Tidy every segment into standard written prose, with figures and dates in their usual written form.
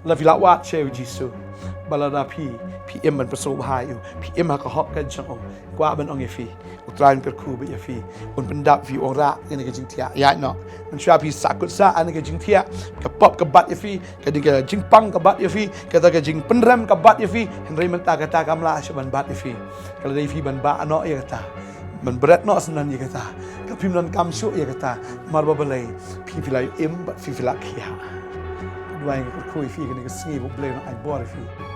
la vilawat che U Jisu balada pi em man perso hai u pi em ha ka hop kan chang o kwa ban ong fi utrain per khu be fi un pendap fi ora ini ke jing tia ya no man sha pi sakut sa an ke jing tia ka pop ka bat fi ka ding ka jing pang ka bat fi ka ta ka jing penram ka bat fi henry man ta kata kamla shaban bat fi kalau dai fi ban ba no ya kata man berat no senan ya kata ka pim nan kam shu ya kata marba balai pi lai em bat fi la kia dwai ka khu fi ka sngi bu ble no ai bor fi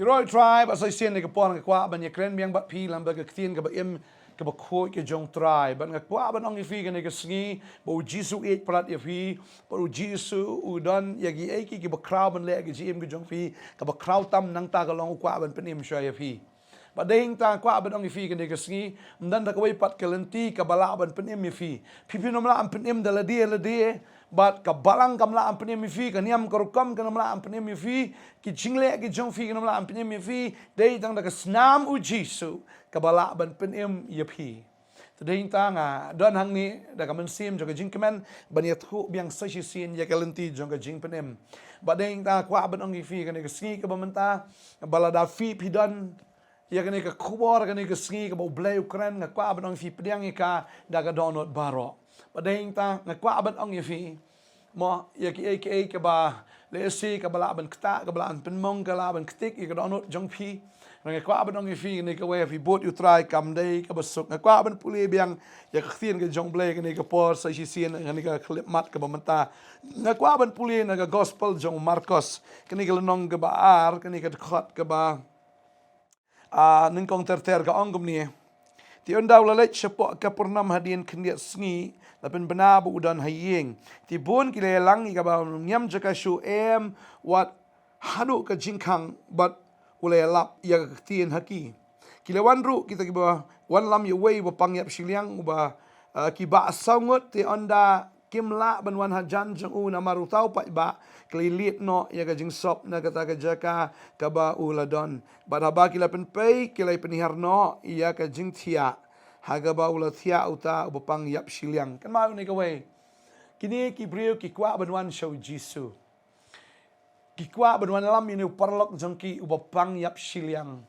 Yoroi tribe as I say ni kapon ka kwa ban yakren miang bat pi lam ba ka thin ka ba im ka ba khoi ka jong tribe ban ka kwa ban ong ifi ka ni ka sngi ba U Jisu et prat ya fi ba U Jisu u don yagi ai ki ba crowd ban le ka jim ka jong fi ka ba crowd tam nang ta ka long kwa ban penim sha ya fi ba ding ta kwa ban ong ifi ka ni ka sngi mdan ta ka wai pat ka lenti ka bala ban penim ya fi nom la am penim da la die but ka balang kamla ampne mi fi ka niam kor kam ka namla ampne mi fi ki jingle ki jong fi ka namla ampne mi fi dei tang da ka snam U Jisu ka bala ban penem ye fi dei tang a don hang ni da ka man sim jo ka jing kemen ban ye thu biang sa shi sin ye ka lenti jong ka jing penem ba dei ta kwa ban ong fi ka ni ka ski ka ba man ta bala da fi pi don ya ka ni ka khubor ka ni ka ski ka ba blai ukran nga kwa ban ong fi pediang ka da ka donot baro Padahing ta ngakwa ban ong yafi mo yaki aka ka ba lesi ka bala ban kta ka bala penmong ka la ban ktik ka donot jong phi ngakwa ban ong yafi ni ka we fi bot you try kam dai ka basuk ngakwa ban puli biang ya ka thien ka jong blai ka ni ka por sa si sien ni ka clip mat ka ba manta ngakwa ban puli na ka gospel jong Marcos ka ni ka nong ka ba ar ka ni ka khot ka ba ning kong ter ka ongom ni ti ondaw la lech po ka purnam hadin kniat sngi lapen benabu udan haying ti bun kilelang i ka ba nyam jaka shu wat hadu ka jingkang bat ule lap ya ka tien haki kilewan ru kita ki ba wan lam ye wei ba pangyap Shillong ba ki ba sangot ti onda kimla ban wan hajan jang u na maru tau pa ba klilit no ya ka jing sop na kata ka jaka ka ba uladon ba kila pen pei kilai penihar no ya ka jing thia haga ba ula thia uta upang yap Shillong kan mau ni ka we kini ki brio ki kwa ban wan show Jisu ki kwa ban wan lam ni parlok jong ki upang yap Shillong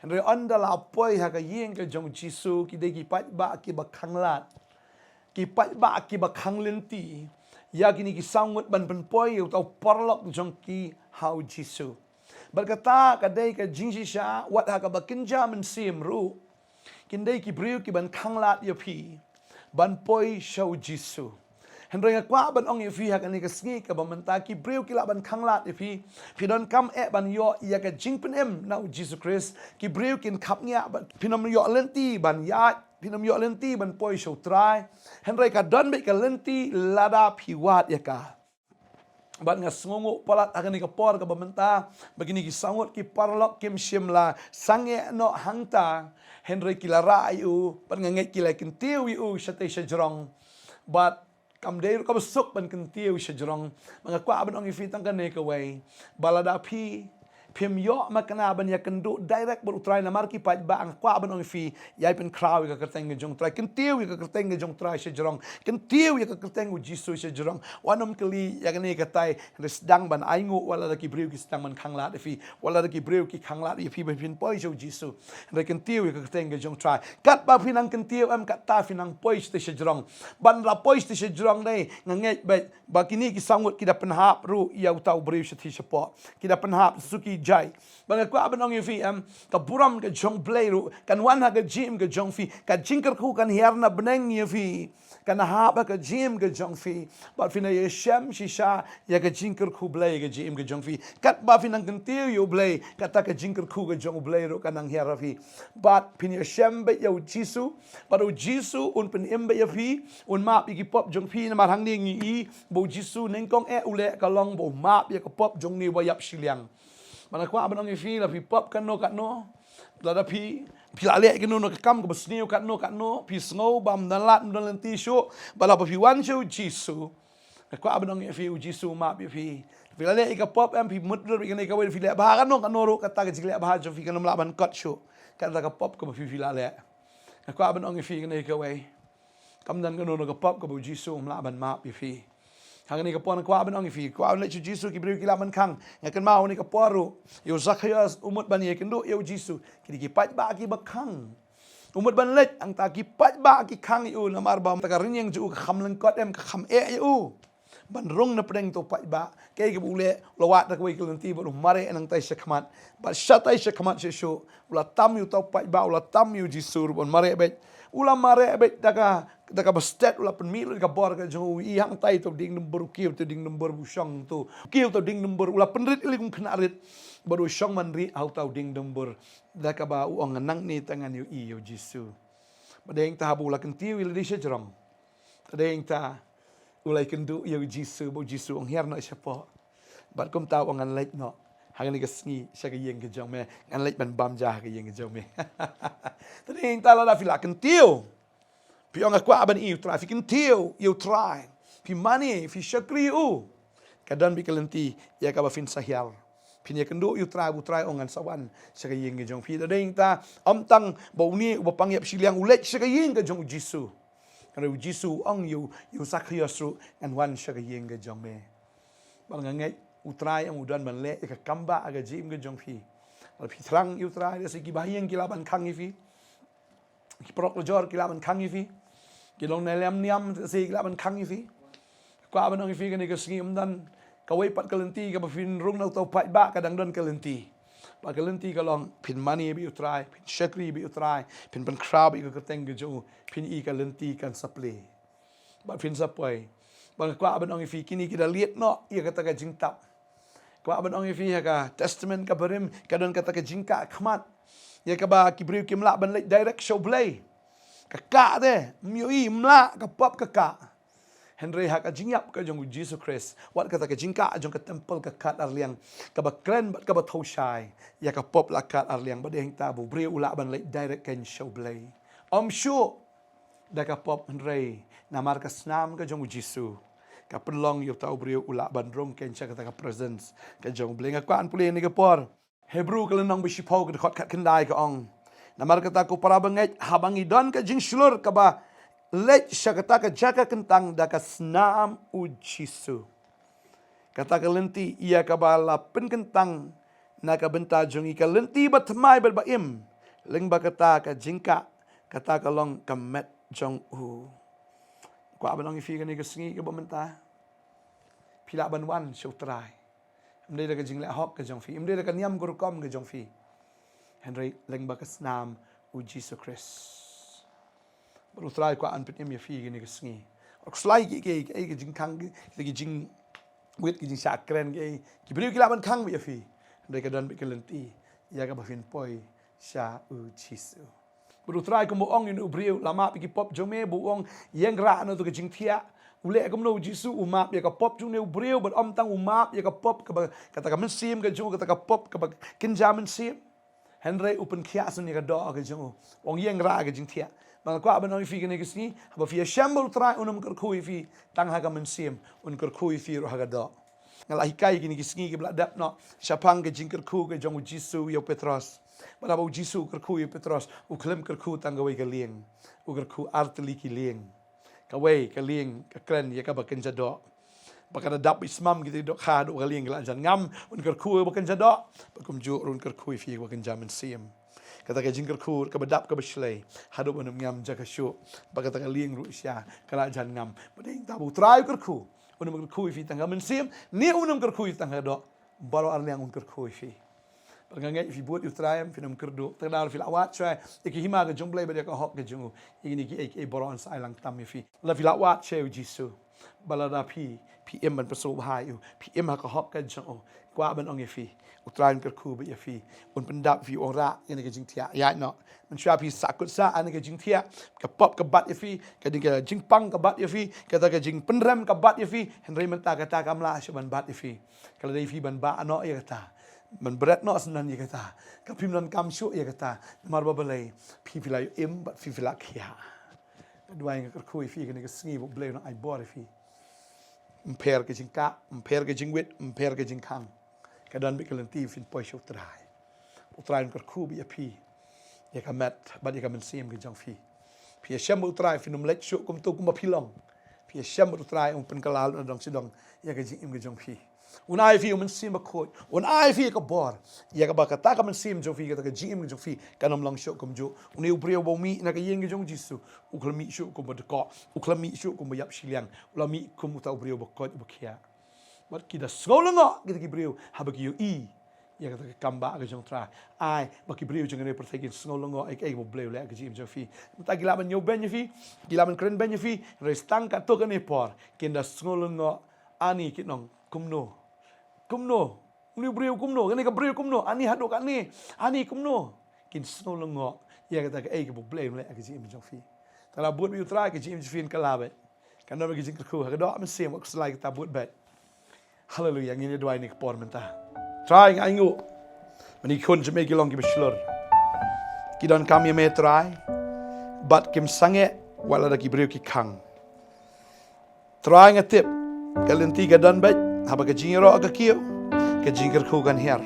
henry onda la poi haga yeng ka jong Jisu ki de ki pat ba ki ba khanglat ki pat ba ki ba khang lenti ya kini ki sangut ban pen poi uta parlok jong ki how Jisu berkata kadai ka jingsha wat haga ba kinja men sim ru kindai ki brio ki ban khanglat ya phi ban poi show Jisu henry kwa ban ong ya phi ha kan ka sngi ka ba manta ki brio ki la ban khanglat ya phi don kam ban yo ya ka jing pen em na Jesus Christ ki brio kin khap nya pinom yo lenti ban ya pinom yo lenti ban poi show try henry ka don be ka lenti lada phi wat ya ka bat nga sngongo palat akan ka por ka bamenta begini ki sangot ki parlok kim shimla sange no hangta henry kilara yu pat nga ngai kila kintiu yu shate shajrong bat kam dei ka besuk ban kintiu shajrong mga kwa ban ong ifitang kan ka way balada phi phim yo makana ban ya kendu direct berutrai na marki pat ba ang kwa ban ong fi yai pen kraw ka kerteng jong trai kentiu ka kerteng jong trai shajrong kentiu ka kerteng U Jisu shajrong wanom kali ya ne ka tai resdang ban aingu wala da ki briu ki stang man khangla de fi wala da ki briu ki khangla de fi ban pin poi U Jisu re kentiu ka kerteng jong trai kat ba pinang kentiu am kat ta finang poi ste shajrong ban la poi ste shajrong dei nganget ba kini ki sangut ki da penhap ru ya utau briu shati shapo ki da penhap suki jai bang ko abanong fi ka buram ka jong blairu kan wan ha ka jim ka jong fi ka jingker ku kan herna beneng fi kan ha ba ka jim ka jong fi ba fina ye shem shisha ya ka jingker ku blai ka jim ka jong fi kat ba fina kan tiu yu blai kata ka jingker ku ka jong blairu kan ang hera fi ba fina ye shem ba U Jisu ba U Jisu un pen em ba ya fi un map ki pop jong fi na mar hang ni ngi bo Jisu neng kong ule ka long bo map ya ka pop jong ni wa yap Shillong mana kwa abanong ifi la pi pop kan no la da pi la le kan no kam ko besniu kan no pi snow bam dan lat dan lenti shu bala pa pi wan shu Jisu kwa abanong ifi U Jisu ma pi la le ka pop pi mudro kan ka we fi le ba kan no ro kata ka jigle ba jo fi kan la ban kot shu kan ka pop ko fi la le kwa abanong ifi kan ka we kam dan kan no ka pop ko U Jisu la ban ma pi Hang ni kapon kwa ban ong fi kwa le U Jisu ki bri ki la man khang ngakan mau ni kaporu yo Zakheus umut ban ye kendo U Jisu ki pat ba ki bakhang umut ban let ang ta ki pat ba ki khang yu na mar bam ta ka rin yang ju kham lang kot em kham e yu ban rong na preng to pat ba ke ke bule lawat ta kwe kelanti ba mare nang tai shakmat ba shatai shakmat shu ula tam yu to pat ba ula tam yu Jisu bon mare be ula mare be daga bastet ula penmilu ka bor ka jong i hang tai to ding number kiu to ding number bu shong to kiu to ding number ula penrit ili kum knarit baru shong man ri au tau ding number daga ba uang nang ni tangan yu i yu Jisu badeng ta bu la kentiu il di sejrong badeng ta ulai kendu yu Jisu bu Jisu ong her no siapa bat kum tau angan lek no hang ni ka sngi sya ka yeng ke jong me an lek ban bam ja ka yeng ke jong me badeng ta la fi la kentiu pi ong akwa ban iu try fi kentiu yu try pi mani fi shakri u kadan bi kelenti ya ka ba fin sahyal pinya kendo yu try bu try ongan sawan saka yeng ke jong pi da ding ta am tang bo ni bo pang yap Shillong ulek saka yeng ke jong Jisu kana Jisu ong yu Zakheus and wan saka yeng ke jong me bang ngai u try ang udan ban le ka kamba aga jim ke jong pi trang yu try da siki bahiyeng kilaban khang ifi ki prok lo jor kilaban khang ifi kilong na lem niam si kilaban khang ifi kwa ban ong ifi kan ka singi dan kawai pat kelenti ka fin rung nau tau pat ba kadang don kelenti pa kelenti kalong pin mani bi utrai pin shakri bi utrai pin pan crowd bi ka teng ge jo pin I kelenti kan saple ba fin sapoi ba kwa ban ong ifi kini kita liet no ia kata ka jingtap kwa ban ong ifi ka testament ka berim kadon kata ka jingka khmat ia ka ba ki briu kim la ban lek direct show play ka de mui mla ka pop ka Henry hak ajingyap ka jong Jesus Christ wat kata ka jingka jong ka temple ka kat arliang ka ba kren bat ka ba thosai ya ka pop la kat arliang ba deng tabu bre ula ban le direct kan show play sure da ka pop Henry na mar ka snam ka jong Jisu ka penlong yu tau bre ula ban rong ken cha ka presence ka jong bleng ka an pule ni ka por Hebrew ka lenong bi shipau ka khot kat kendai ka ong na mar kata ko para banget habangi don ka jing slur ka ba let syakata ka jaka kentang daka snam U Jisu kata ka lenti ia ka bala pen kentang na ka benta jongi ka lenti batmai berbaim leng ba kata ka jingka kata ka long ka met jong u kwa banong ifi ka ni ka singi ka bamenta pila ban wan show try mde ka jing la hok ka jong fi mde ka niam gur kom ka jong fi Henry leng ba ka snam U Jisu Christ baru try kwa an pitnya fi gini ke sngi ok slai ke jing kang ke jing wit ke jing sakren ke bri ke laban kang bi fi de ka dan bi ke lenti ya ka ba fin poi sha U Jisu baru try ko mo ong in bri lama bi pop jome bu ong yeng ra no to ke jing thia ule ka no Jisu umap ya ka pop jung ne bri but om tang umap ya ka pop ka kata ka men sim ka jung kata ka pop ka kinjamen sim Henry open kia sun ni ka do ka jung ong yeng ra ka jing thia bang kwa ban ong fi gani kisni ba fi shambul try unum kar khu fi tang ha ka men sim un kar khu fi ro ha ga do ngala hikai gini kisni ke bladap no shapang ke jing kar khu ke jong Jisu yo Petros ba ba Jisu kar khu yo Petros u klem kar khu tang ga wei ka lieng u kar khu artli ki lieng ka wei ka lieng ka kren ya ka ba ken jado ba ka dap ismam gitu do kha do ka lieng la jan ngam un kar khu ba ken jado ba kum ju run kar khu fi ba ken jamen sim kata ka jingkar kur ka badap ka baslay hadu banam ngam jaka shu ba kata ka lieng ru sya kala jan ngam bading tabu trai kar khu unum kar khu fi tanga men sim ni unum kar khu tanga do baro ar liang un kar khu fi ba ngai fi buat utrai fi num kar do ta dar fi lawat chai iki hima ka jumblay ba ka hok ka jungu ini ki baro an sai lang tam fi la fi lawat che U Jisu balada pi em ban paso hai pi em ha ka hok ka jungu kwa ban ong fi utran kar khu ba fi un pendap fi ora ini ke jing tia ya no man sha pi sakut sa an ke jing tia ka pop ka bat fi ka ding ka jing pang ka bat fi ka ta ka jing penrem ka bat fi Henry menta kata kamla sha ban bat fi kalau dai fi ban ba no ya kata man berat no senan ya kata ka pim nan kam shu ya kata mar ba balai pi lai em bat fi la kia dua yang kar khu fi ke ni ka sngi bo blay no ai bor fi mper ke jing ka mper ke jing wit mper ke jing kang kadan bi kelenti fin poi show trai utrai kar khu bi pi ya ka met ba ya ka men sim ke jong fi pi shem utrai fin um lek shu kum tu kum ba pilong พี่เชื่อมอุตรายองเป็นกลาลดองสิดองอยากจะจิมกระจงพี่unai fiมันซิมบักโคยunai fiก็บอร์อยากบักตาก็มันซิมจงฟีก็ตะก็จิมจงฟีกันอมลังโชกุมจูอุนิวเปรียวบ่มีนักยิงจงจิสุอุคลมิโชกุมบดกออุคลมิโชกุมบยับชิเลียงอุลมิคุมอุตาเปรียวบักโคยบักเขียวัดกิดสโกลงอ่ะกิดกิเปรียวหาบักยูอีอยากตะกัมบะก็จงทราไอบักกิเปรียวจงเรียประเทศกินสโกลงอ่ะไอ้บ่เปรียวแล้วก็จิมจงฟีมันตากิลามันโยเบนยฟีกิลามันเครนเบนยฟีเรสตังกัตัวกันในปอร์กินดสโกลงอ่ะอันนี้กินน้องคุมโนkumno ni brio kumno kan ka brio kumno ani hadok ani kumno kin snow longo ya ka ka ke bo blame le ka ji im jong fi tala bot bi utrai ka ji im fin ka la be kan no ka ji ku ka do am sem ok slai ta bot be hallelujah ngin dwai ni por menta trying aingu mani kun je me ki long ki beslor ki don kam ye me try but kim sange wala da ki brio ki khang trying a tip kalenti ka don be haba ka jingro ka kio ka jingir khu kan her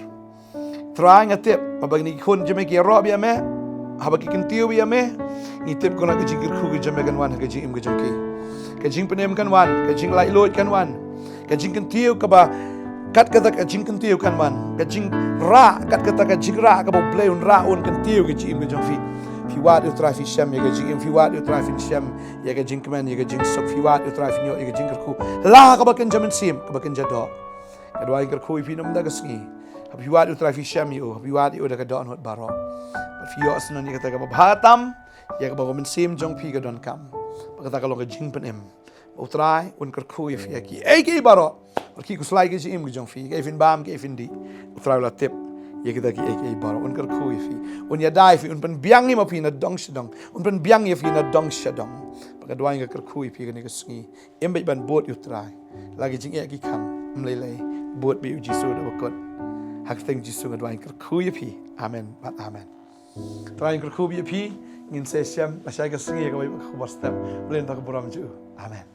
trying a tip haba ni kun jeme ki ro bia me haba ki kintiu bia me ni tip kona ka jingir khu ka jeme kan wan ka jing im ka jongki ka jing penem kan wan ka jing lai lot kan wan ka jing kintiu ka ba kat kata ka jing kintiu kan wan ka jing ra kat kata ka jing ra ka bo play un ra un kintiu ka jing im ka jongfi fi wat utrai fi sham ya ka jing im fi wat utrai fi sham ya ka jing kman ya ka jing sok fi wat utrai fi nyo ya ka jing khu la ka ba kan jaman sim ka ba kan jado ka dwai ka khu fi nam da ka sngi fi wat utrai fi sham yu fi wat yu da ka don hot baro fi yo asnan ya ka ta ka ba bhatam ya ka ba man sim jong fi ka don kam ba ka ta ka lo ka jing pen em utrai un ka khu ya fi ki ai ki baro ki ku slai ka jing im jong fi ka fin bam ka fin di utrai la tip ya kita ki ai baro un kar khu fi un ya dai fi un pen biang ni ma fi na dong shadong un pen biang ya fi na dong shadong pa ka dwai ka khu fi ka ni ka sngi em bai ban bot utrai lagi jing ya ki kham mlei lei bot bi U Jisu da bakot hak teng Jisu ka dwai ka khu fi amen bat amen dwai ka khu fi ngin se syam la sai ka sngi ka bai khubor step len ta ka boram ju amen